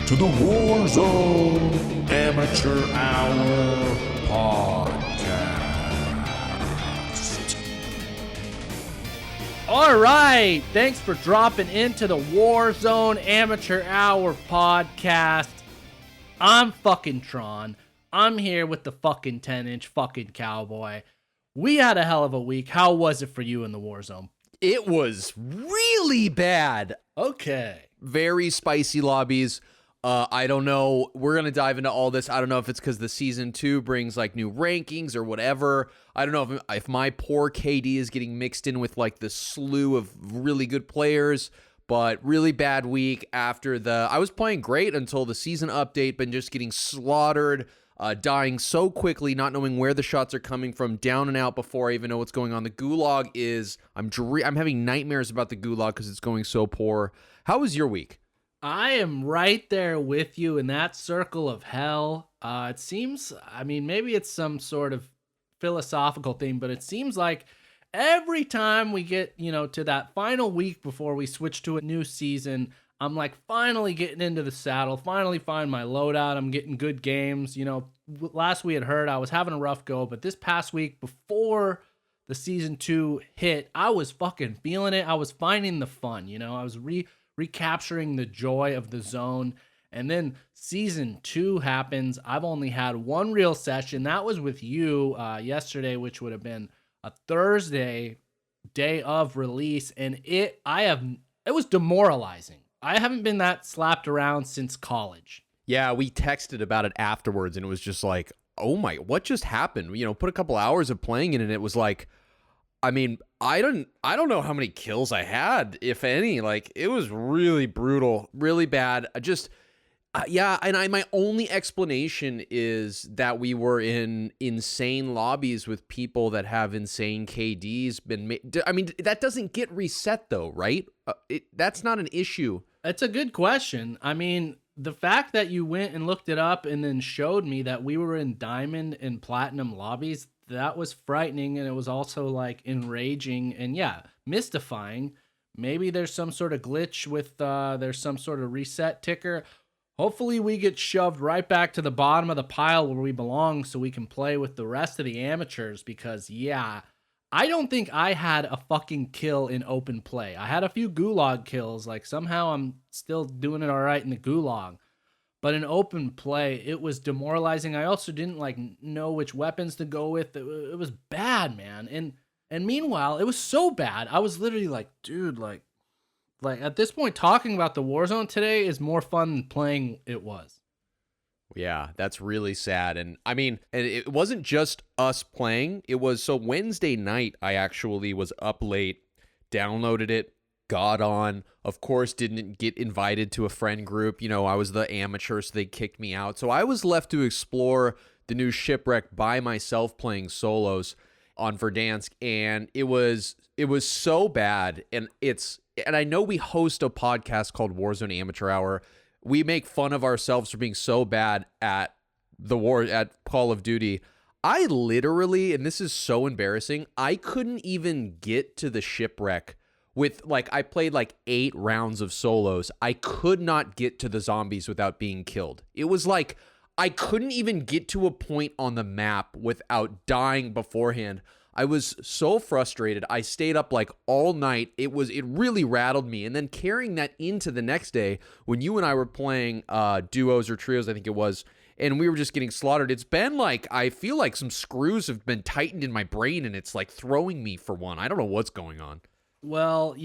to the Warzone Amateur Hour podcast. All right, thanks for dropping into the Warzone Amateur Hour podcast. I'm fucking Tron. I'm here with the fucking 10-inch fucking cowboy. We had a hell of a week. How was it for you in the Warzone? It was really bad. Okay. Very spicy lobbies. I don't know. We're going to dive into all this. I don't know if it's because the season 2 brings like new rankings or whatever. I don't know if my poor KD is getting mixed in with like the slew of really good players, but really bad week after I was playing great until the season update, but just getting slaughtered, dying so quickly, not knowing where the shots are coming from, down and out before I even know what's going on. The gulag is, I'm having nightmares about the gulag because it's going so poor. How was your week? I am right there with you in that circle of hell. It seems, I mean, maybe it's some sort of philosophical thing, but it seems like every time we get, to that final week before we switch to a new season, I'm like finally getting into the saddle, finally find my loadout. I'm getting good games. Last we had heard I was having a rough go, but this past week before the season 2 hit, I was fucking feeling it. I was finding the fun, I was recapturing the joy of the zone. And then season 2 happens. I've only had one real session. That was with you yesterday, which would have been a Thursday day of release. And it was demoralizing. I haven't been that slapped around since college. Yeah, we texted about it afterwards, and it was just like, oh my, what just happened? Put a couple hours of playing in it, and it was like, I mean, I don't know how many kills I had, if any. Like, it was really brutal, really bad. My only explanation is that we were in insane lobbies with people that have insane KDs. That doesn't get reset though, right? That's not an issue. It's a good question. I mean, the fact that you went and looked it up and then showed me that we were in diamond and platinum lobbies, that was frightening, and it was also like enraging and mystifying. Maybe there's some sort of glitch with there's some sort of reset ticker. Hopefully we get shoved right back to the bottom of the pile where we belong so we can play with the rest of the amateurs, because I don't think I had a fucking kill in open play. I had a few gulag kills. Like, somehow I'm still doing it all right in the gulag. But in open play, it was demoralizing. I also didn't know which weapons to go with. It was bad, man. And meanwhile, it was so bad. I was literally like, dude, like at this point, talking about the Warzone today is more fun than playing it was. Yeah, that's really sad. And I mean, and it wasn't just us playing. It was, so Wednesday night, I actually was up late, downloaded it, got on, of course, didn't get invited to a friend group. I was the amateur, so they kicked me out. So I was left to explore the new shipwreck by myself, playing solos on Verdansk. And it was so bad. And I know we host a podcast called Warzone Amateur Hour. We make fun of ourselves for being so bad at at Call of Duty. I literally, and this is so embarrassing, I couldn't even get to the shipwreck with, I played 8 rounds of solos. I could not get to the zombies without being killed. It was like, I couldn't even get to a point on the map without dying beforehand. I was so frustrated. I stayed up all night. It really rattled me. And then carrying that into the next day when you and I were playing duos or trios, I think it was, and we were just getting slaughtered. It's been I feel like some screws have been tightened in my brain, and it's throwing me for one. I don't know what's going on. Well,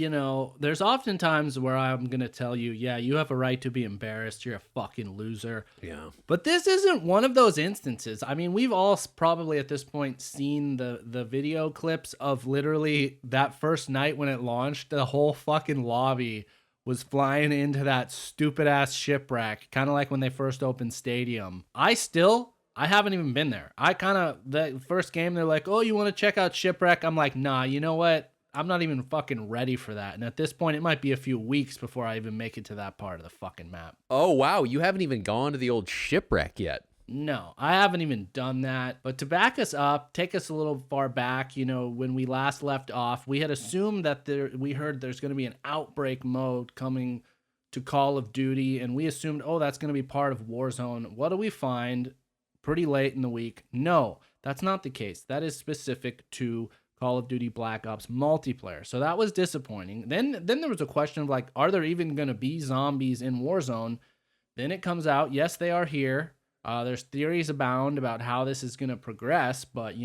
there's often times where I'm going to tell you, you have a right to be embarrassed. You're a fucking loser. Yeah. But this isn't one of those instances. I mean, we've all probably at this point seen the video clips of literally that first night when it launched. The whole fucking lobby was flying into that stupid ass shipwreck, kind of like when they first opened Stadium. I haven't even been there. The first game, they're like, oh, you want to check out shipwreck? I'm like, nah, you know what? I'm not even fucking ready for that. And at this point, it might be a few weeks before I even make it to that part of the fucking map. Oh, wow. You haven't even gone to the old shipwreck yet. No, I haven't even done that. But to back us up, take us a little far back, you know, when we last left off, we had assumed that we heard there's going to be an outbreak mode coming to Call of Duty, and we assumed, oh, that's going to be part of Warzone. What do we find pretty late in the week? No, that's not the case. That is specific to Call of Duty Black Ops multiplayer. So that was disappointing. Then there was a question of like, are there even going to be zombies in Warzone? Then it comes out, yes, they are here. There's theories abound about how this is going to progress, but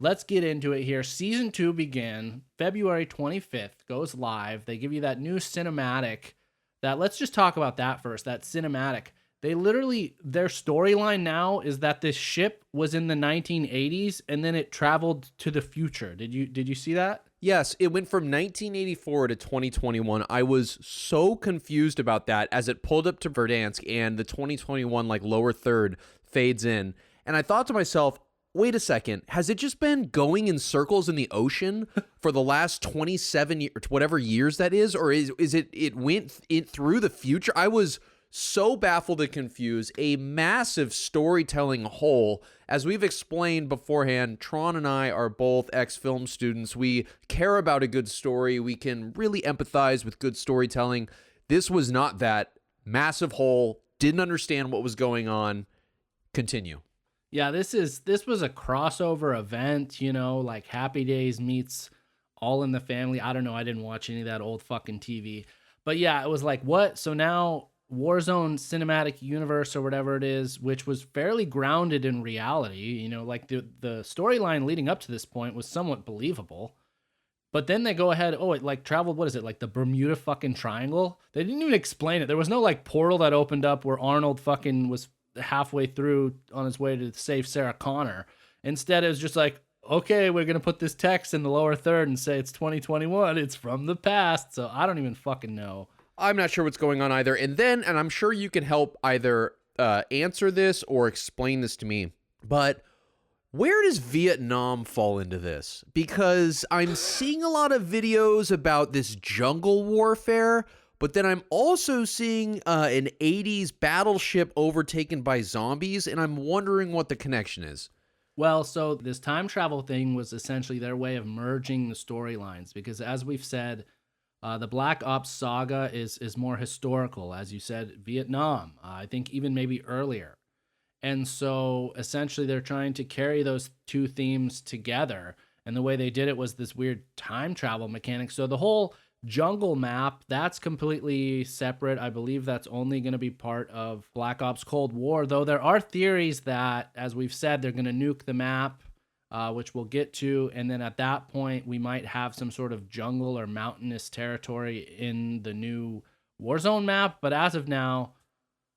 let's get into it here. Season 2 began February 25th, goes live. They give you that new cinematic. Let's just talk about that first. That cinematic. They literally, their storyline now is that this ship was in the 1980s and then it traveled to the future. Did you see that? Yes, it went from 1984 to 2021. I was so confused about that as it pulled up to Verdansk and the 2021 like lower third fades in. And I thought to myself, wait a second, has it just been going in circles in the ocean for the last 27 years, whatever years that is? Or is it went through the future? I was so baffled and confused. A massive storytelling hole. As we've explained beforehand, Tron and I are both ex-film students. We care about a good story. We can really empathize with good storytelling. This was not that. Massive hole. Didn't understand what was going on. Continue. Yeah, this was a crossover event, like Happy Days meets All in the Family. I don't know. I didn't watch any of that old fucking TV. But yeah, it was like, what? So now Warzone Cinematic Universe or whatever it is, which was fairly grounded in reality, like the storyline leading up to this point was somewhat believable. But then they go ahead, it like traveled, what is it, like the Bermuda fucking Triangle? They didn't even explain it. There was no like portal that opened up where Arnold fucking was halfway through on his way to save Sarah Connor. Instead, it was just like, okay, we're going to put this text in the lower third and say it's 2021. It's from the past. So I don't even fucking know. I'm not sure what's going on either. And I'm sure you can help either answer this or explain this to me. But where does Vietnam fall into this? Because I'm seeing a lot of videos about this jungle warfare, but then I'm also seeing an 80s battleship overtaken by zombies, and I'm wondering what the connection is. Well, so this time travel thing was essentially their way of merging the storylines, because as we've said, the Black Ops saga is more historical, as you said, Vietnam, I think even maybe earlier. And so essentially they're trying to carry those two themes together. And the way they did it was this weird time travel mechanic. So the whole jungle map, that's completely separate. I believe that's only going to be part of Black Ops Cold War, though there are theories that, as we've said, they're going to nuke the map, which we'll get to. And then at that point, we might have some sort of jungle or mountainous territory in the new Warzone map. But as of now,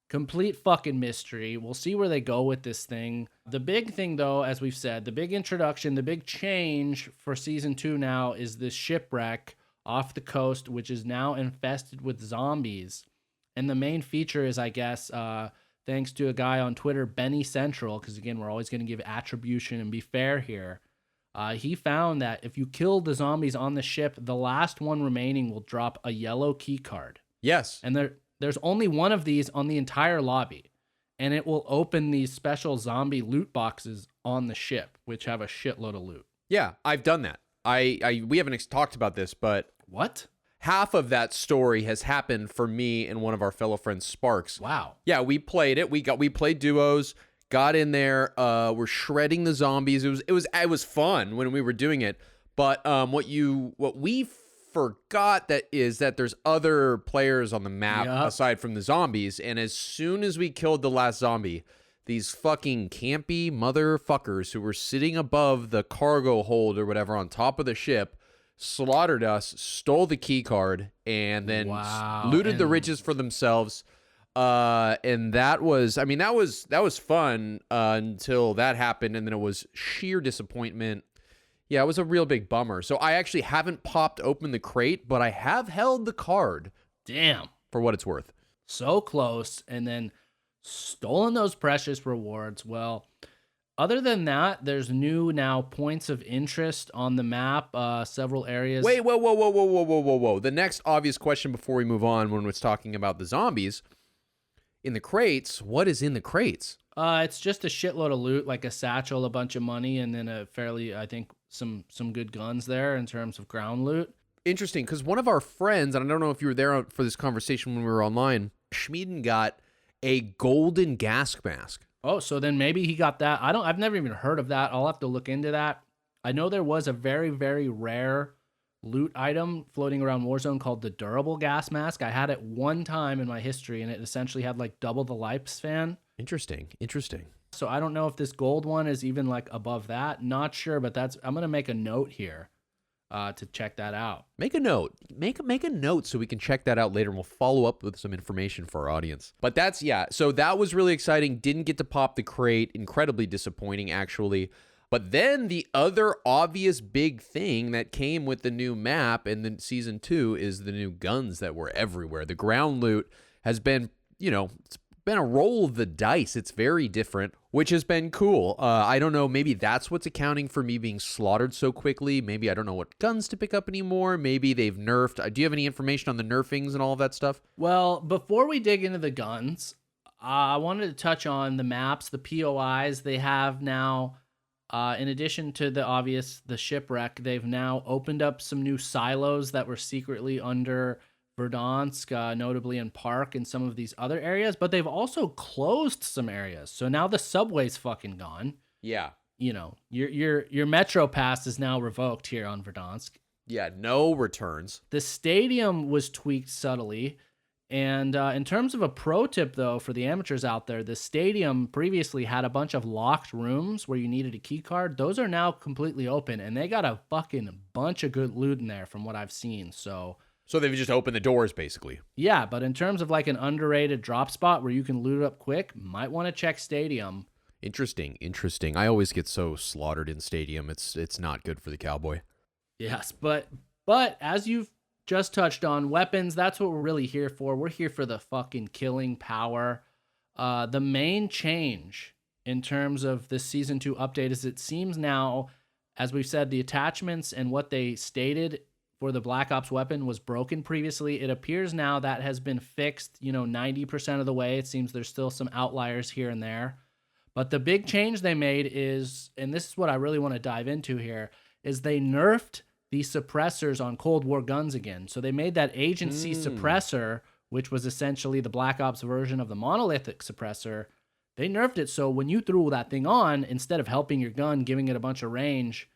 complete fucking mystery. We'll see where they go with this thing. The big thing, though, as we've said, the big introduction, the big change for Season 2 now is this shipwreck off the coast, which is now infested with zombies. And the main feature is, I guess, thanks to a guy on Twitter, Benny Central, because again, we're always going to give attribution and be fair here. He found that if you kill the zombies on the ship, the last one remaining will drop a yellow key card. Yes. And there's only one of these on the entire lobby. And it will open these special zombie loot boxes on the ship, which have a shitload of loot. Yeah, I've done that. We haven't talked about this, but what? Half of that story has happened for me and one of our fellow friends, Sparks. Wow. Yeah, we played it. We played duos, got in there, we're shredding the zombies. It was fun when we were doing it. But what we forgot that there's other players on the map aside from the zombies, and as soon as we killed the last zombie, these fucking campy motherfuckers who were sitting above the cargo hold or whatever on top of the ship slaughtered us, stole the key card, and then looted the riches for themselves. And that was fun until that happened, and then it was sheer disappointment. Yeah, it was a real big bummer. So I actually haven't popped open the crate, but I have held the card. Damn. For what it's worth. So close, and then stolen those precious rewards. Well, other than that, there's new now points of interest on the map, several areas. Wait, whoa. The next obvious question before we move on when it's talking about the zombies, in the crates, what is in the crates? It's just a shitload of loot, like a satchel, a bunch of money, and then a fairly, I think, some good guns there in terms of ground loot. interesting because one of our friends, and I don't know if you were there for this conversation when we were online, Schmieden got a golden gas mask. Oh, so then maybe he got that. I've never even heard of that. I'll have to look into that. I know there was a very, very rare loot item floating around Warzone called the durable gas mask. I had it one time in my history, and it essentially had like double the lifespan. Interesting. So I don't know if this gold one is even like above that. Not sure, but I'm gonna make a note here to check that out. Make a note. Make a note so we can check that out later, and we'll follow up with some information for our audience. But so that was really exciting. Didn't get to pop the crate. Incredibly disappointing, actually. But then the other obvious big thing that came with the new map and then Season 2 is the new guns that were everywhere. The ground loot has been, it's been a roll of the dice. It's very different, which has been cool. I don't know. Maybe that's what's accounting for me being slaughtered so quickly. Maybe I don't know what guns to pick up anymore. Maybe they've nerfed. Do you have any information on the nerfings and all of that stuff? Well, before we dig into the guns, I wanted to touch on the maps, the POIs they have now. In addition to the shipwreck, they've now opened up some new silos that were secretly under Verdansk, notably in Park and some of these other areas, but they've also closed some areas. So now the subway's fucking gone. Yeah. Your Metro Pass is now revoked here on Verdansk. Yeah, no returns. The stadium was tweaked subtly. And in terms of a pro tip, though, for the amateurs out there, the stadium previously had a bunch of locked rooms where you needed a key card. Those are now completely open, and they got a fucking bunch of good loot in there from what I've seen. So they've just opened the doors, basically. Yeah, but in terms of like an underrated drop spot where you can loot up quick, might want to check stadium. Interesting. I always get so slaughtered in stadium. It's not good for the cowboy. Yes, but as you've just touched on, weapons, that's what we're really here for. We're here for the fucking killing power. The main change in terms of this Season 2 update is it seems now, as we've said, the attachments and what they stated for the Black Ops weapon was broken previously. It appears now that has been fixed, 90% of the way. It seems there's still some outliers here and there. But the big change they made is, and this is what I really want to dive into here, is they nerfed the suppressors on Cold War guns again. So they made that agency suppressor, which was essentially the Black Ops version of the monolithic suppressor. They nerfed it so when you threw that thing on, instead of helping your gun, giving it a bunch of range,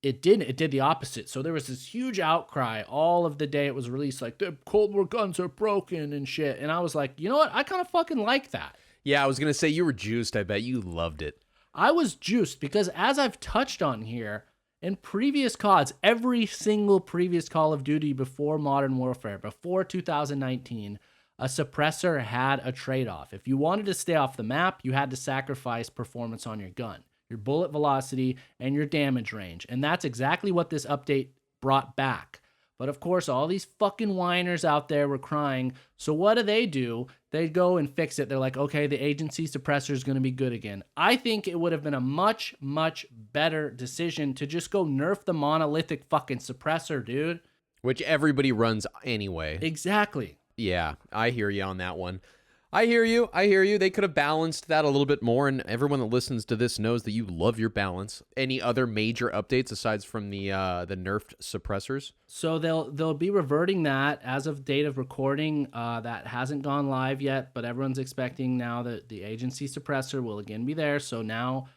it did the opposite. So there was this huge outcry all of the day it was released, like, the Cold War guns are broken and shit. And I was like, you know what? I kind of fucking like that. Yeah, I was going to say you were juiced. I bet you loved it. I was juiced because, as I've touched on here, in previous CODs, every single previous Call of Duty before Modern Warfare, before 2019, a suppressor had a trade-off. If you wanted to stay off the map, you had to sacrifice performance on your gun, your bullet velocity, and your damage range. And that's exactly what this update brought back. But of course, all these fucking whiners out there were crying. So what do? They go and fix it. They're like, okay, the agency suppressor is going to be good again. I think it would have been a much, much better decision to just go nerf the monolithic fucking suppressor, dude. Which everybody runs anyway. Exactly. Yeah, I hear you on that one. I hear you. They could have balanced that a little bit more, and everyone that listens to this knows that you love your balance. Any other major updates aside from the nerfed suppressors? So they'll be reverting that as of date of recording. That hasn't gone live yet, but everyone's expecting now that the agency suppressor will again be there. So now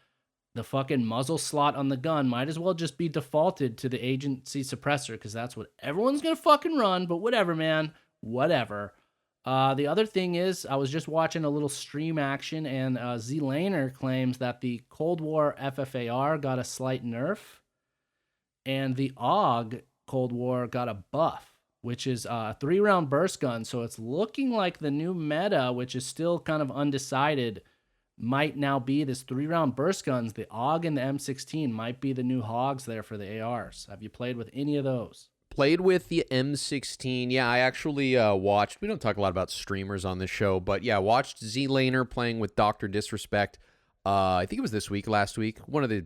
the fucking muzzle slot on the gun might as well just be defaulted to the agency suppressor because that's what everyone's gonna fucking run. But whatever, man, whatever. The other thing is, I was just watching a little stream action, and Z-Laner claims that the Cold War FFAR got a slight nerf, and the AUG Cold War got a buff, which is a 3-round burst gun. So it's looking like the new meta, which is still kind of undecided, might now be this 3-round burst guns. The AUG and the M16 might be the new hogs there for the ARs. Have you played with any of those? Played with the M16. Yeah, I actually watched. We don't talk a lot about streamers on this show, but yeah, watched Z-Laner playing with Dr. Disrespect. I think it was last week. One of the,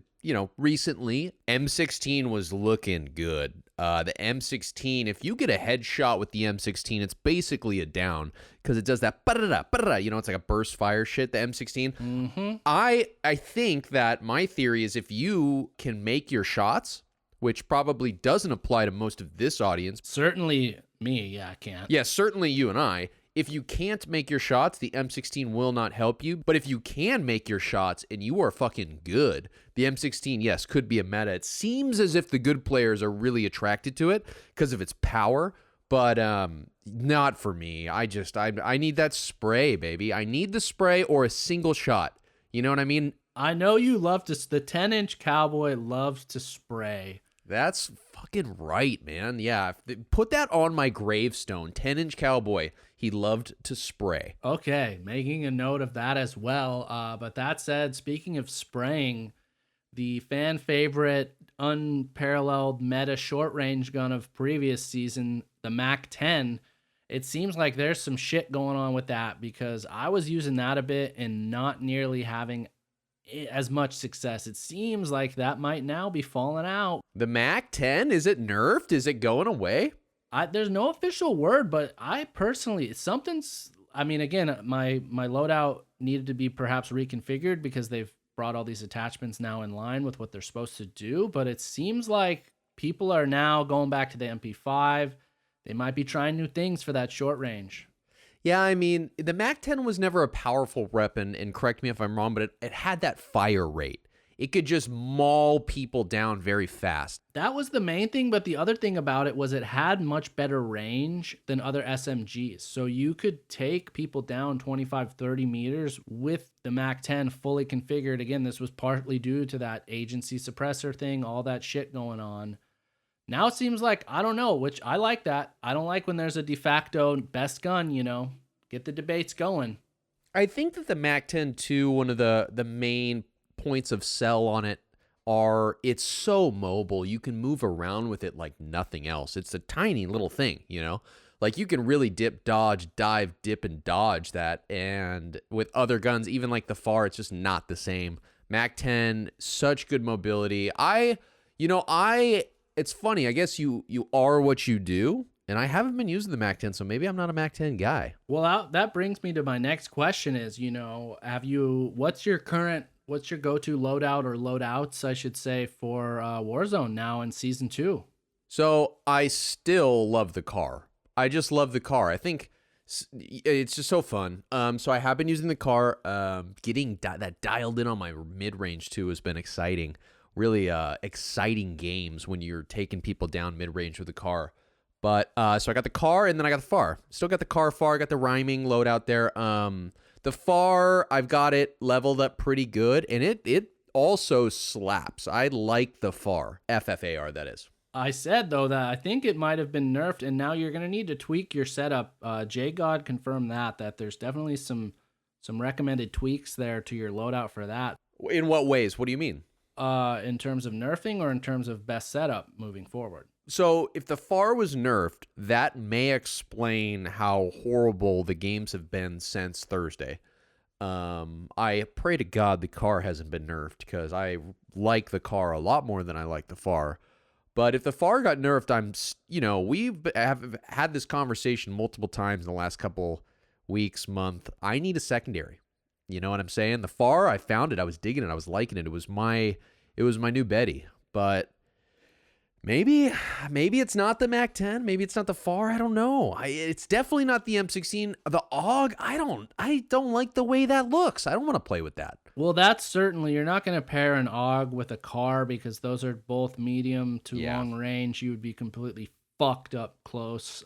recently. M16 was looking good. The M16, if you get a headshot with the M16, it's basically a down because it does that, it's like a burst fire shit, the M16. Mm-hmm. I think that my theory is if you can make your shots which probably doesn't apply to most of this audience. Certainly me, yeah, I can't. Yeah, certainly you and I. If you can't make your shots, the M16 will not help you. But if you can make your shots and you are fucking good, the M16, yes, could be a meta. It seems as if the good players are really attracted to it because of its power, but not for me. I need that spray, baby. I need the spray or a single shot. You know what I mean? I know you love to, the 10-inch Cowboy loves to spray. That's fucking right, man. Yeah, put that on my gravestone. 10-inch Cowboy. He loved to spray. Okay, making a note of that as well. But that said, speaking of spraying, the fan favorite, unparalleled meta short range gun of previous season, the Mac-10, it seems like there's some shit going on with that because I was using that a bit and not nearly having as much success. It seems like that might now be falling out. The Mac-10, is it nerfed? Is it going away? There's no official word, but I personally, I mean, again, my loadout needed to be perhaps reconfigured because they've brought all these attachments now in line with what they're supposed to do. But it seems like people are now going back to the MP5. They might be trying new things for that short range. Yeah, I mean, the Mac-10 was never a powerful weapon, and correct me if I'm wrong, but it had that fire rate. It could just maul people down very fast. That was the main thing, but the other thing about it was it had much better range than other SMGs. So you could take people down 25, 30 meters with the Mac-10 fully configured. Again, this was partly due to that agency suppressor thing, all that shit going on. Now it seems like, I don't know, which I like that. I don't like when there's a de facto best gun, you know, get the debates going. I think that the Mac-10 too, one of the main points of sell on it are it's so mobile. You can move around with it like nothing else. It's a tiny little thing, you know? Like you can really dip, dodge, dive, dip, and dodge that. And with other guns, even like the FAR, it's just not the same. Mac-10, such good mobility. It's funny. I guess you are what you do. And I haven't been using the Mac-10, so maybe I'm not a Mac-10 guy. Well, that brings me to my next question is, what's your go-to loadout or loadouts, I should say, for Warzone now in Season 2? So I still love the car. I just love the car. I think it's just so fun. So I have been using the car. Getting that dialed in on my mid-range, too, has been exciting. Really exciting games when you're taking people down mid-range with the car. But so I got the car, and then I got the FAR. Still got the car, FAR. Got the rhyming loadout there. The FAR, I've got it leveled up pretty good, and it also slaps. I like the FAR. FFAR, that is. I said, though, that I think it might have been nerfed, and now you're going to need to tweak your setup. J-God confirmed that there's definitely some recommended tweaks there to your loadout for that. In what ways? What do you mean? In terms of nerfing or in terms of best setup moving forward? So if the FAR was nerfed, that may explain how horrible the games have been since Thursday. I pray to God the car hasn't been nerfed because I like the car a lot more than I like the FAR. But if the FAR got nerfed, we've had this conversation multiple times in the last couple weeks, month. I need a secondary. You know what I'm saying? The FAR, I found it. I was digging it. I was liking it. It was my new Betty. But maybe it's not the Mac-10. Maybe it's not the FAR. I don't know. It's definitely not the M16. The AUG, I don't like the way that looks. I don't want to play with that. Well, that's certainly, you're not going to pair an AUG with a car because those are both medium to long range. You would be completely fucked up close.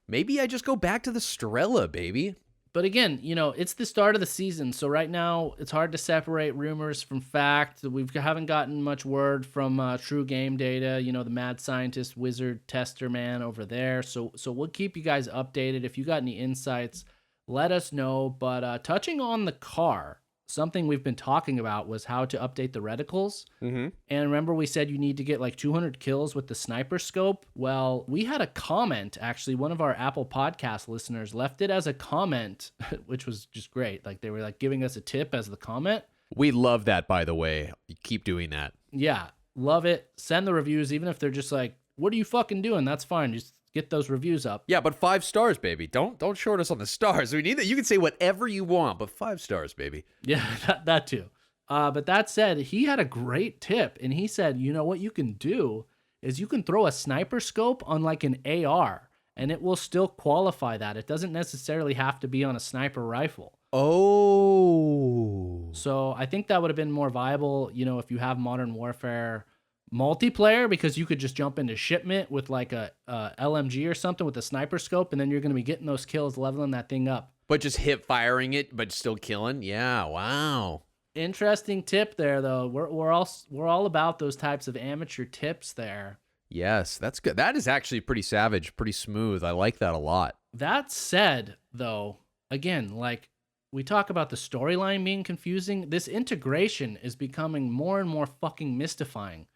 Maybe I just go back to the Strela, baby. But again, it's the start of the season, so right now it's hard to separate rumors from fact. We haven't gotten much word from True Game Data, the mad scientist, wizard, tester man over there. So we'll keep you guys updated. If you got any insights, let us know. But touching on the car, something we've been talking about was how to update the reticles. Mm-hmm. And remember we said you need to get like 200 kills with the sniper scope? Well, we had a comment, actually. One of our Apple Podcast listeners left it as a comment, which was just great. Like they were like giving us a tip as the comment. We love that, by the way. Keep doing that. Yeah, love it. Send the reviews, even if they're just like, what are you fucking doing? That's fine. Just get those reviews up. Yeah, but 5 stars, baby. Don't short us on the stars. We need that. You can say whatever you want, but 5 stars, baby. Yeah, that too. But that said, he had a great tip, and he said, what you can do is you can throw a sniper scope on like an AR and it will still qualify that. It doesn't necessarily have to be on a sniper rifle. Oh. So I think that would have been more viable, you know, if you have Modern Warfare multiplayer, because you could just jump into shipment with like a LMG or something with a sniper scope, and then you're going to be getting those kills, leveling that thing up. But just hip firing it, but still killing? Yeah, wow. Interesting tip there, though. We're all about those types of amateur tips there. Yes, that's good. That is actually pretty savage, pretty smooth. I like that a lot. That said, though, again, like we talk about the storyline being confusing, this integration is becoming more and more fucking mystifying.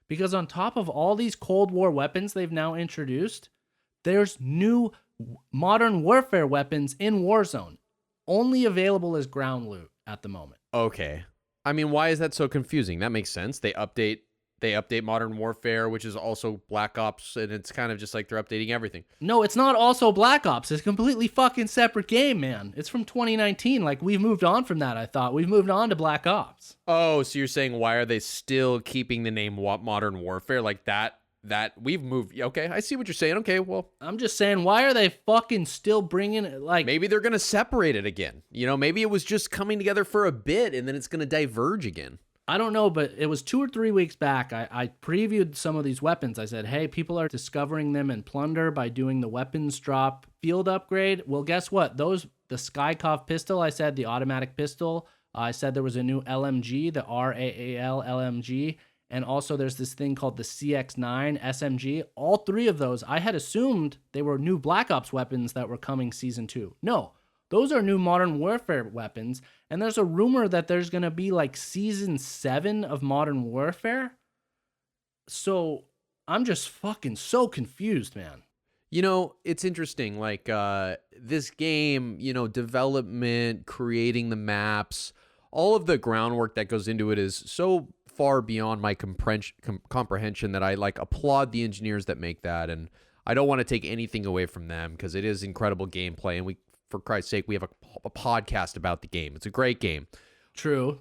Because on top of all these Cold War weapons they've now introduced, there's new Modern Warfare weapons in Warzone, only available as ground loot at the moment. Okay. I mean, why is that so confusing? That makes sense. They update Modern Warfare, which is also Black Ops, and it's kind of just like they're updating everything. No, it's not also Black Ops. It's a completely fucking separate game, man. It's from 2019. Like, we've moved on from that, I thought. We've moved on to Black Ops. Oh, so you're saying why are they still keeping the name Modern Warfare like that we've moved? Okay, I see what you're saying. Okay, well, I'm just saying, why are they fucking still bringing it? Like, maybe they're going to separate it again. You know, maybe it was just coming together for a bit and then it's going to diverge again. I don't know, but it was 2 or 3 weeks back. I previewed some of these weapons. I said, hey, people are discovering them in Plunder by doing the weapons drop field upgrade. Well, guess what? The Skykov pistol, I said, the automatic pistol. I said there was a new LMG, the RAAL LMG. And also there's this thing called the CX9 SMG. All 3 of those, I had assumed they were new Black Ops weapons that were coming Season 2. No. Those are new Modern Warfare weapons, and there's a rumor that there's going to be like Season 7 of Modern Warfare. So I'm just fucking so confused, man. You know, it's interesting, like this game, you know, development, creating the maps, all of the groundwork that goes into it is so far beyond my comprehension that I like applaud the engineers that make that, and I don't want to take anything away from them because it is incredible gameplay, and for Christ's sake, we have a podcast about the game. It's a great game. True.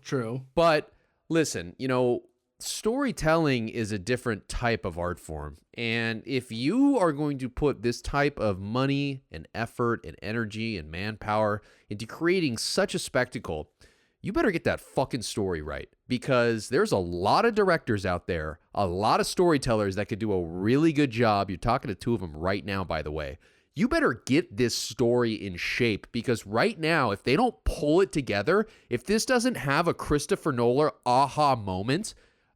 But listen, you know, storytelling is a different type of art form. And if you are going to put this type of money and effort and energy and manpower into creating such a spectacle, you better get that fucking story right. Because there's a lot of directors out there, a lot of storytellers that could do a really good job. You're talking to 2 of them right now, by the way. You better get this story in shape, because right now, if they don't pull it together, if this doesn't have a Christopher Nolan aha moment,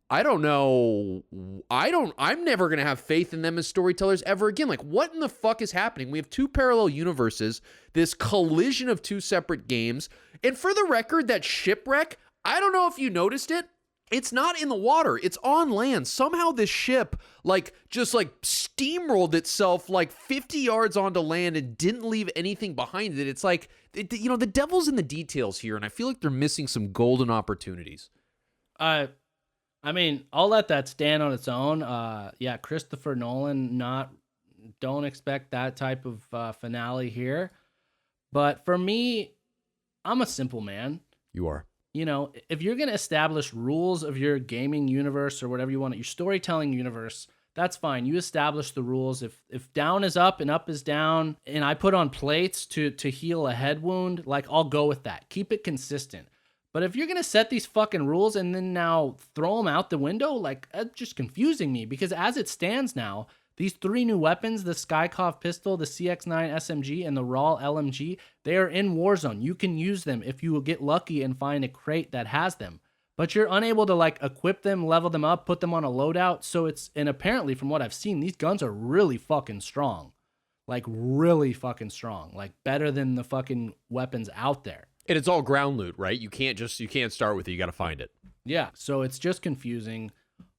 I don't know. I'm never going to have faith in them as storytellers ever again. Like, what in the fuck is happening? We have 2 parallel universes, this collision of 2 separate games. And for the record, that shipwreck, I don't know if you noticed it. It's not in the water. It's on land. Somehow this ship just steamrolled itself like 50 yards onto land and didn't leave anything behind it. It's like, you know, the devil's in the details here, and I feel like they're missing some golden opportunities. I mean, I'll let that stand on its own. Yeah, Christopher Nolan, don't expect that type of finale here. But for me, I'm a simple man. You are. You know, if you're going to establish rules of your gaming universe or whatever you want, your storytelling universe, that's fine. You establish the rules. If down is up and up is down, and I put on plates to heal a head wound, like, I'll go with that. Keep it consistent. But if you're going to set these fucking rules and then now throw them out the window, like, that's just confusing me. Because as it stands now, these 3 new weapons, the Skykov pistol, the CX9 SMG, and the RAAL LMG, they are in Warzone. You can use them if you will get lucky and find a crate that has them. But you're unable to, like, equip them, level them up, put them on a loadout. And apparently, from what I've seen, these guns are really fucking strong. Like, really fucking strong. Like, better than the fucking weapons out there. And it's all ground loot, right? You can't start with it. You got to find it. Yeah, so it's just confusing.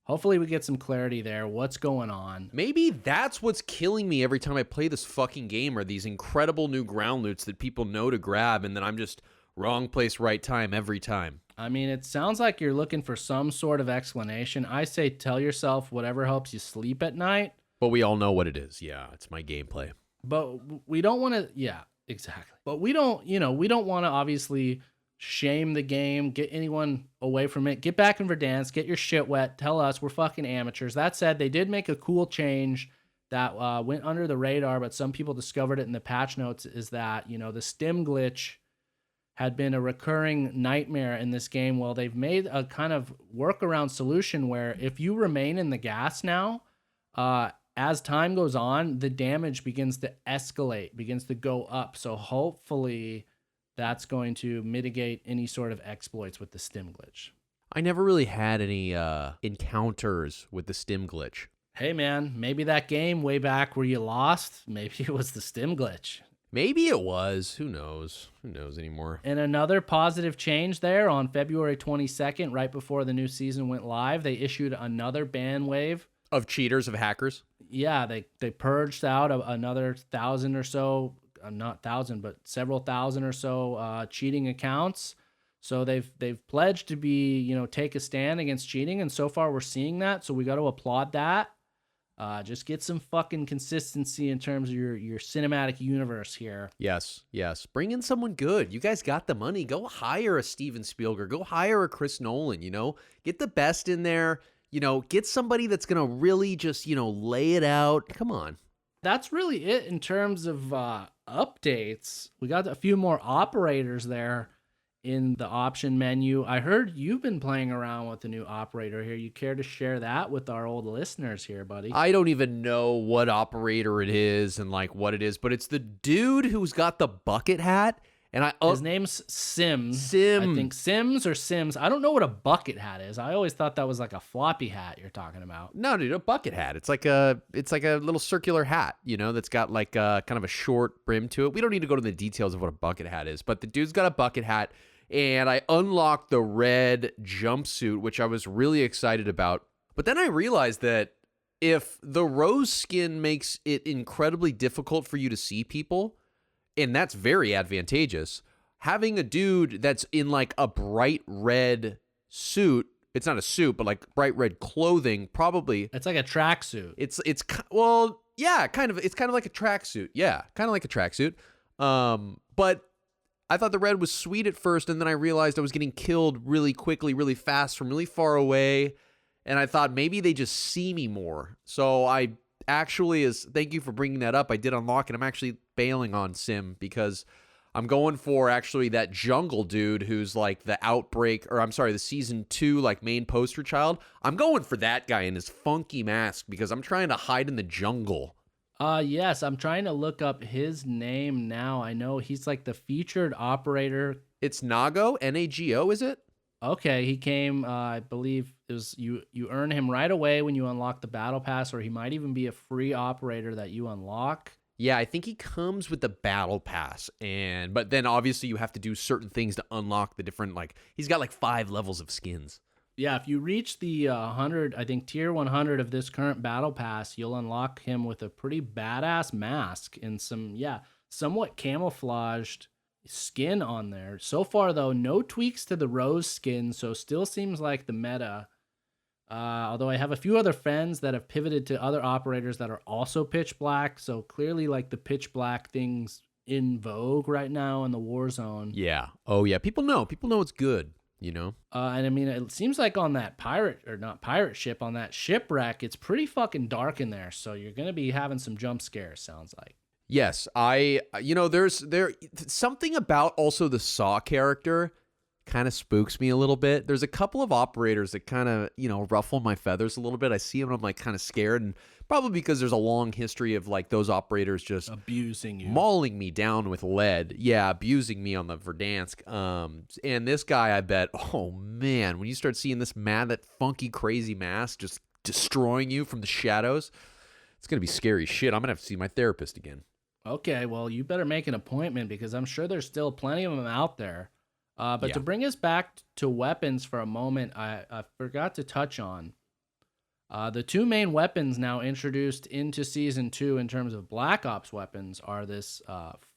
Hopefully we get some clarity there. What's going on? Maybe that's what's killing me every time I play this fucking game, are these incredible new ground loots that people know to grab, and then I'm just wrong place, right time every time. I mean, it sounds like you're looking for some sort of explanation. I say tell yourself whatever helps you sleep at night. But we all know what it is. Yeah, it's my gameplay. But we don't want to... Yeah, exactly. But we don't want to obviously shame the game, get anyone away from it. Get back in Verdansk, get your shit wet. Tell us we're fucking amateurs. That said, they did make a cool change that went under the radar, but some people discovered it in the patch notes, is that, you know, the stim glitch had been a recurring nightmare in this game. Well, they've made a kind of workaround solution where if you remain in the gas now, as time goes on, the damage begins to escalate, begins to go up. So hopefully that's going to mitigate any sort of exploits with the stim glitch. I never really had any encounters with the stim glitch. Hey man, maybe that game way back where you lost, maybe it was the stim glitch. Maybe it was. Who knows? Who knows anymore? And another positive change there on February 22nd, right before the new season went live, they issued another ban wave. Of cheaters, of hackers? Yeah, they purged out another 1,000 or so, not 1,000, but several thousand or so cheating accounts. So they've pledged to be, you know, take a stand against cheating, and so far we're seeing that. So we got to applaud that. Just get some fucking consistency in terms of your cinematic universe here. Yes. Bring in someone good. You guys got the money. Go hire a Steven Spielberg. Go hire a Chris Nolan, you know? Get the best in there. You know, get somebody that's going to really just, you know, lay it out. Come on. That's really it in terms of updates. We got a few more operators there in the option menu. I heard you've been playing around with the new operator here. You care to share that with our old listeners here, buddy? I don't even know what operator it is and like what it is, but it's the dude who's got the bucket hat. And his name's Sims. Sim. I think Sims or Sims. I don't know what a bucket hat is. I always thought that was like a floppy hat you're talking about. No, dude, a bucket hat. It's like a little circular hat, you know, that's got like kind of a short brim to it. We don't need to go to the details of what a bucket hat is, but the dude's got a bucket hat. And I unlocked the red jumpsuit, which I was really excited about. But then I realized that if the rose skin makes it incredibly difficult for you to see people, and that's very advantageous, having a dude that's in like a bright red suit, it's not a suit, but like bright red clothing, probably. It's like a tracksuit. Well, yeah, kind of. It's kind of like a tracksuit. Yeah, kind of like a tracksuit. But I thought the red was sweet at first, and then I realized I was getting killed really quickly, really fast from really far away, and I thought maybe they just see me more. So I actually, thank you for bringing that up, I did unlock it. I'm actually bailing on Sim because I'm going for actually that jungle dude who's like the season 2 like main poster child. I'm going for that guy in his funky mask because I'm trying to hide in the jungle. Yes, I'm trying to look up his name now. I know he's like the featured operator. It's Nago, Nago, is it? Okay, he came, I believe it was you earn him right away when you unlock the battle pass, or he might even be a free operator that you unlock. Yeah, I think he comes with the battle pass, but then obviously you have to do certain things to unlock the different, like, he's got like 5 levels of skins. Yeah, if you reach the 100, I think tier 100 of this current battle pass, you'll unlock him with a pretty badass mask and some, somewhat camouflaged skin on there. So far, though, no tweaks to the rose skin, so still seems like the meta. Although I have a few other friends that have pivoted to other operators that are also pitch black, so clearly like the pitch black thing's in vogue right now in the Warzone. Yeah. Oh, yeah. People know it's good. You know, and I mean, it seems like on that ship, on that shipwreck, it's pretty fucking dark in there. So you're gonna be having some jump scares. Sounds like. Yes, there's something about also the Saw character kind of spooks me a little bit. There's a couple of operators that kind of, ruffle my feathers a little bit. I see them and I'm like kind of scared, and probably because there's a long history of like those operators just abusing you, mauling me down with lead. Yeah, abusing me on the Verdansk. And this guy, I bet, oh man, when you start seeing that funky, crazy mask just destroying you from the shadows, it's going to be scary shit. I'm going to have to see my therapist again. Okay, well, you better make an appointment because I'm sure there's still plenty of them out there. But to bring us back to weapons for a moment, I forgot to touch on the 2 main weapons now introduced into Season 2 in terms of Black Ops weapons are this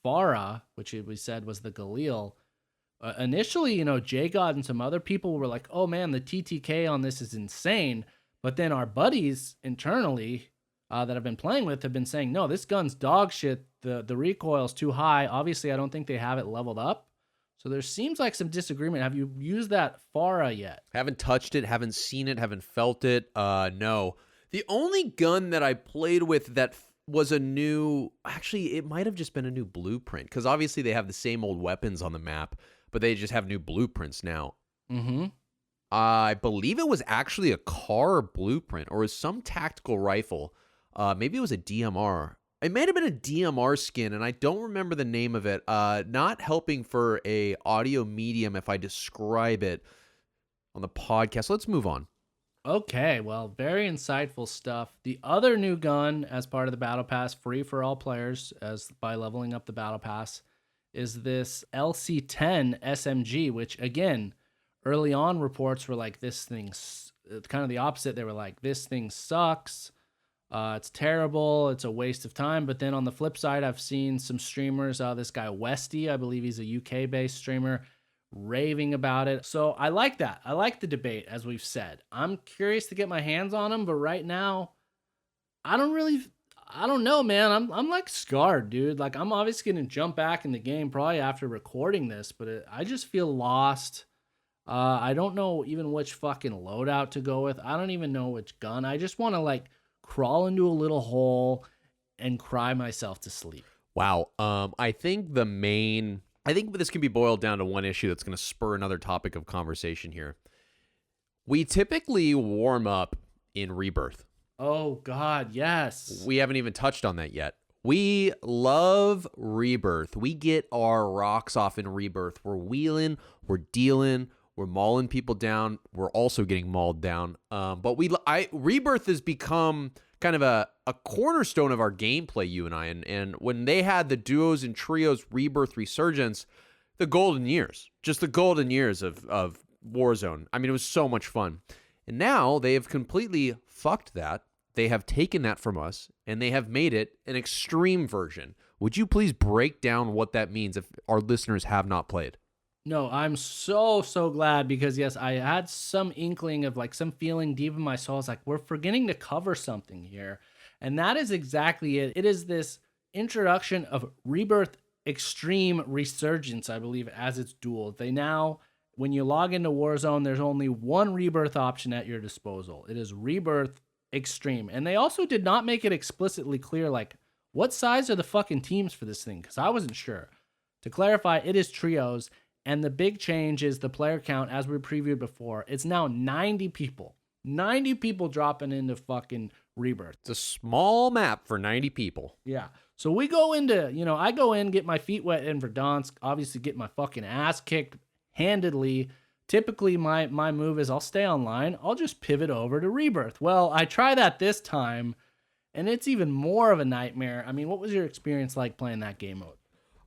Farah, which we said was the Galil. Initially, J-God and some other people were like, oh man, the TTK on this is insane. But then our buddies internally that I've been playing with have been saying, no, this gun's dog shit. The recoil's too high. Obviously, I don't think they have it leveled up. So there seems like some disagreement. Have you used that Farah yet? Haven't touched it, haven't seen it, haven't felt it. No. The only gun that I played with that was a new, actually, it might have just been a new blueprint, because obviously they have the same old weapons on the map, but they just have new blueprints now. Mm-hmm. I believe it was actually a car blueprint or some tactical rifle. Maybe it was a DMR. It might have been a DMR skin, and I don't remember the name of it. Not helping for a audio medium if I describe it on the podcast. Let's move on. Okay, well, very insightful stuff. The other new gun as part of the Battle Pass, free for all players as by leveling up the Battle Pass, is this Lc10 Smg, which, again, early on reports were like, this thing's kind of the opposite. They were like, this thing sucks. It's terrible. It's a waste of time. But then on the flip side, I've seen some streamers, this guy Westy, I believe he's a UK-based streamer, raving about it. So I like that. I like the debate, as we've said. I'm curious to get my hands on him, but right now, I don't know, man. I'm like scarred, dude. Like, I'm obviously going to jump back in the game probably after recording this, but I just feel lost. I don't know even which fucking loadout to go with. I don't even know which gun. I just want to like crawl into a little hole and cry myself to sleep. Wow. I think this can be boiled down to one issue that's going to spur another topic of conversation here. We typically warm up in Rebirth. Oh, God, yes. We haven't even touched on that yet. We love Rebirth. We get our rocks off in Rebirth. We're wheeling, we're dealing, we're mauling people down. We're also getting mauled down. But Rebirth has become kind of a cornerstone of our gameplay, you and I. And when they had the duos and trios Rebirth Resurgence, the golden years, just the golden years of Warzone. I mean, it was so much fun. And now they have completely fucked that. They have taken that from us, and they have made it an extreme version. Would you please break down what that means if our listeners have not played? No, I'm so glad because, yes, I had some inkling of like some feeling deep in my soul. I was like, we're forgetting to cover something here. And that is exactly it. It is this introduction of Rebirth Extreme Resurgence, I believe, as its dual. They now, when you log into Warzone, there's only one Rebirth option at your disposal. It is Rebirth Extreme. And they also did not make it explicitly clear, like, what size are the fucking teams for this thing? Because I wasn't sure. To clarify, it is trios. And the big change is the player count, as we previewed before. It's now 90 people. 90 people dropping into fucking Rebirth. It's a small map for 90 people. Yeah. So we go into, I go in, get my feet wet in Verdansk, obviously get my fucking ass kicked handedly. Typically, my move is I'll stay online. I'll just pivot over to Rebirth. Well, I try that this time, and it's even more of a nightmare. I mean, what was your experience like playing that game mode?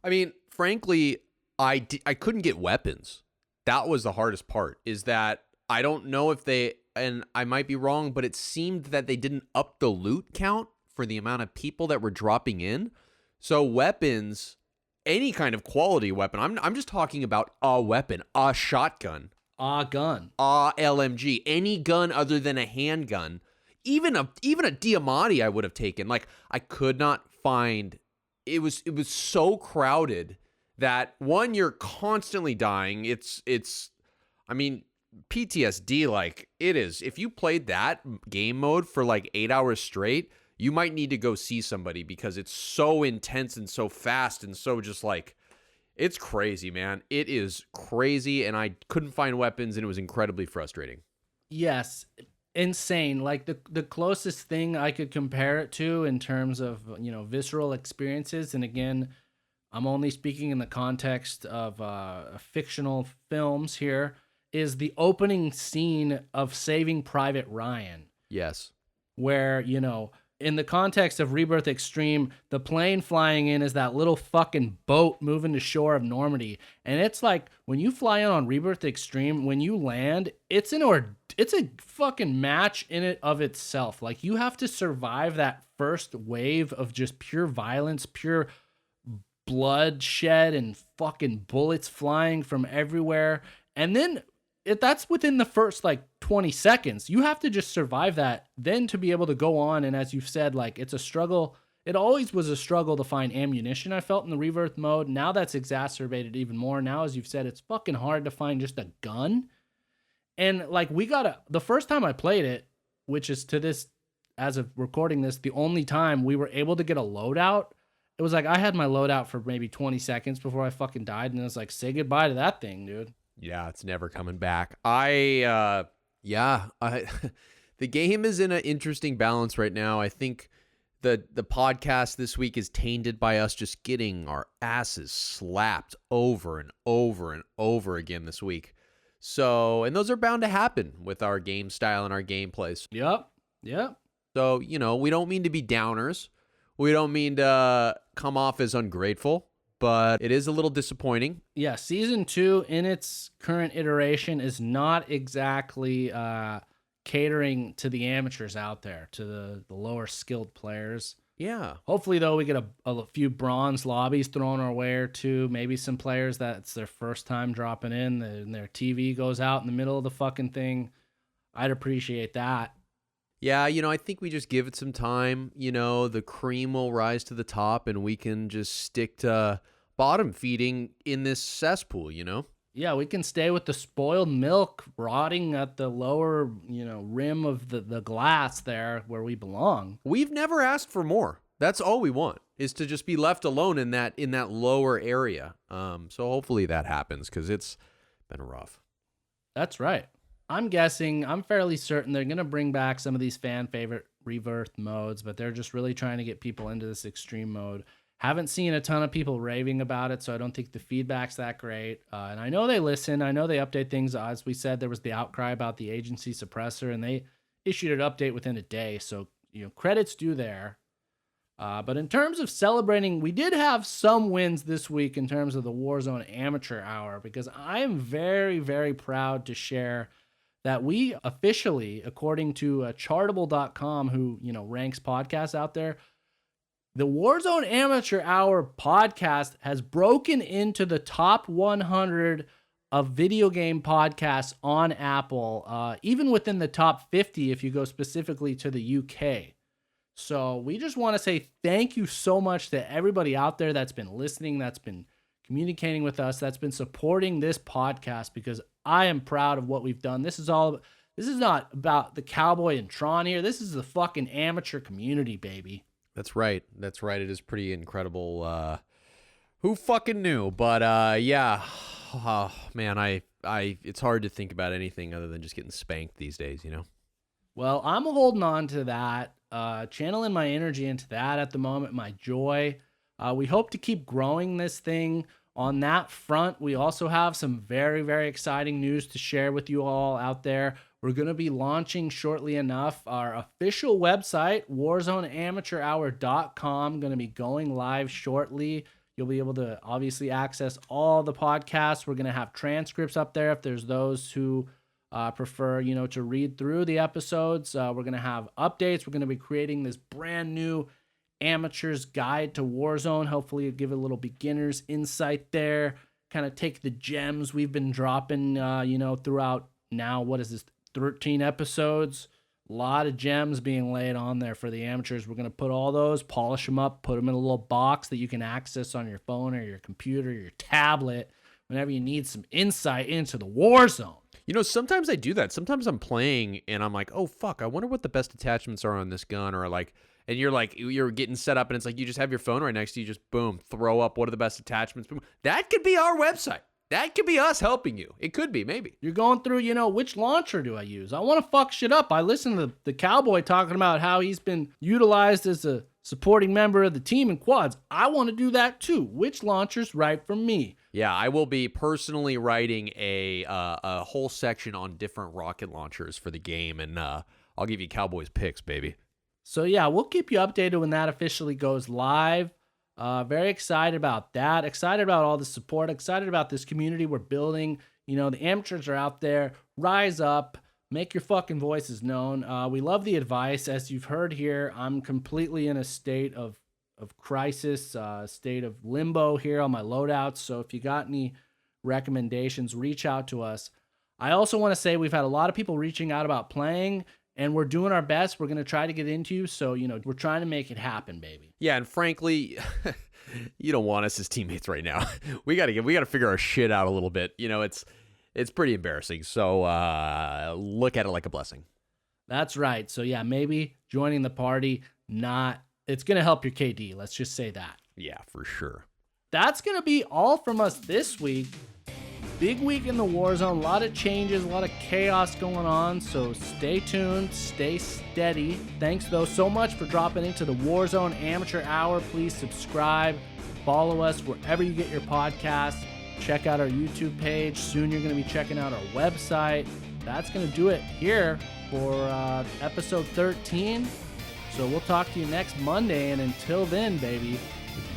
I mean, frankly, I couldn't get weapons. That was the hardest part, is that I don't know if they, and I might be wrong, but it seemed that they didn't up the loot count for the amount of people that were dropping in. So weapons, any kind of quality weapon, I'm just talking about a weapon, a shotgun. A gun. A LMG. Any gun other than a handgun. Even a Diamatti I would have taken. Like, I could not find, it was so crowded that, one, you're constantly dying. It's I mean, PTSD, like, it is. If you played that game mode for like 8 hours straight, you might need to go see somebody because it's so intense and so fast and so just like, it's crazy, man. It is crazy, and I couldn't find weapons, and it was incredibly frustrating. Yes, insane. Like the closest thing I could compare it to in terms of, visceral experiences, and again, I'm only speaking in the context of fictional films here, is the opening scene of Saving Private Ryan. Yes. Where, in the context of Rebirth Extreme, the plane flying in is that little fucking boat moving to shore of Normandy. And it's like, when you fly in on Rebirth Extreme, when you land, it's a fucking match in it of itself. Like, you have to survive that first wave of just pure violence, pure bloodshed and fucking bullets flying from everywhere. And then that's within the first like 20 seconds. You have to just survive that then to be able to go on. And as you've said, like, it's a struggle it always was a struggle to find ammunition, I felt, in the rebirth mode. Now that's exacerbated even more. Now, as you've said, it's fucking hard to find just a gun. And like the first time I played it, which is to this, as of recording this, the only time we were able to get a loadout. It was like I had my loadout for maybe 20 seconds before I fucking died, and it was like, say goodbye to that thing, dude. Yeah, it's never coming back. The game is in an interesting balance right now. I think the podcast this week is tainted by us just getting our asses slapped over and over and over again this week. So, and those are bound to happen with our game style and our gameplays. Yep. So, we don't mean to be downers. We don't mean to come off as ungrateful, but it is a little disappointing. Yeah, Season 2 in its current iteration is not exactly catering to the amateurs out there, to the lower skilled players. Yeah. Hopefully, though, we get a few bronze lobbies thrown our way or two. Maybe some players that's their first time dropping in and their TV goes out in the middle of the fucking thing. I'd appreciate that. Yeah, I think we just give it some time. The cream will rise to the top and we can just stick to bottom feeding in this cesspool, Yeah, we can stay with the spoiled milk rotting at the lower, rim of the glass there where we belong. We've never asked for more. That's all we want, is to just be left alone in that lower area. So hopefully that happens, because it's been rough. That's right. I'm fairly certain they're going to bring back some of these fan favorite rebirth modes, but they're just really trying to get people into this extreme mode. Haven't seen a ton of people raving about it, so I don't think the feedback's that great. And I know they listen. I know they update things. As we said, there was the outcry about the agency suppressor, and they issued an update within a day. So, credits due there. But in terms of celebrating, we did have some wins this week in terms of the Warzone Amateur Hour, because I am very, very proud to share that we officially, according to Chartable.com, who, ranks podcasts out there, the Warzone Amateur Hour podcast has broken into the top 100 of video game podcasts on Apple, even within the top 50 if you go specifically to the UK. So we just want to say thank you so much to everybody out there that's been listening, that's been communicating with us, that's been supporting this podcast, because I am proud of what we've done. This is not about the Cowboy and Tron here. This is the fucking amateur community, baby. That's right. It is pretty incredible. Who fucking knew? But yeah, oh, man, it's hard to think about anything other than just getting spanked these days, Well, I'm holding on to that, channeling my energy into that at the moment, my joy. We hope to keep growing this thing. On that front, we also have some very, very exciting news to share with you all out there. We're going to be launching shortly enough our official website, warzoneamateurhour.com, going to be going live shortly. You'll be able to obviously access all the podcasts. We're going to have transcripts up there if there's those who prefer, to read through the episodes. We're going to have updates. We're going to be creating this brand new Amateur's Guide to Warzone. Hopefully give a little beginner's insight there, kind of take the gems we've been dropping, throughout now, 13 episodes. A lot of gems being laid on there for the amateurs. We're going to put all those, polish them up, put them in a little box that you can access on your phone or your computer or your tablet whenever you need some insight into the Warzone. Sometimes I do that. Sometimes I'm playing and I'm like, oh, fuck, I wonder what the best attachments are on this gun, or like, and you're getting set up and it's like you just have your phone right next to you, just boom, throw up what are the best attachments. Boom. That could be our website. That could be us helping you. It could be, maybe. You're going through, which launcher do I use? I want to fuck shit up. I listened to the Cowboy talking about how he's been utilized as a supporting member of the team in quads. I want to do that too. Which launcher's right for me? Yeah, I will be personally writing a whole section on different rocket launchers for the game, and I'll give you Cowboys picks, baby. So yeah, we'll keep you updated when that officially goes live. Very excited about that. Excited about all the support. Excited about this community we're building. The amateurs are out there. Rise up. Make your fucking voices known. We love the advice. As you've heard here, I'm completely in a state of crisis, state of limbo here on my loadouts. So if you got any recommendations, reach out to us. I also want to say we've had a lot of people reaching out about playing, and we're doing our best. We're going to try to get into you. So, we're trying to make it happen, baby. Yeah, and frankly, you don't want us as teammates right now. We got to figure our shit out a little bit. It's pretty embarrassing. So look at it like a blessing. That's right. So yeah, maybe joining the party, it's going to help your KD. Let's just say that. Yeah, for sure. That's going to be all from us this week. Big week in the Warzone. A lot of changes, a lot of chaos going on. So stay tuned, stay steady. Thanks though so much for dropping into the Warzone Amateur Hour. Please subscribe, follow us wherever you get your podcasts. Check out our YouTube page. Soon you're going to be checking out our website. That's going to do it here for episode 13. So we'll talk to you next Monday. And until then, baby,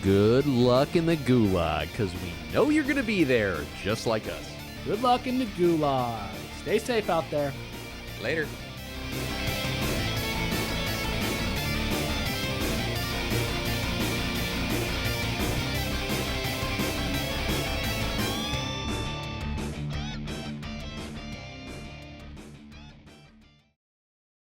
good luck in the gulag, because we know you're going to be there just like us. Good luck in the gulag. Stay safe out there. Later.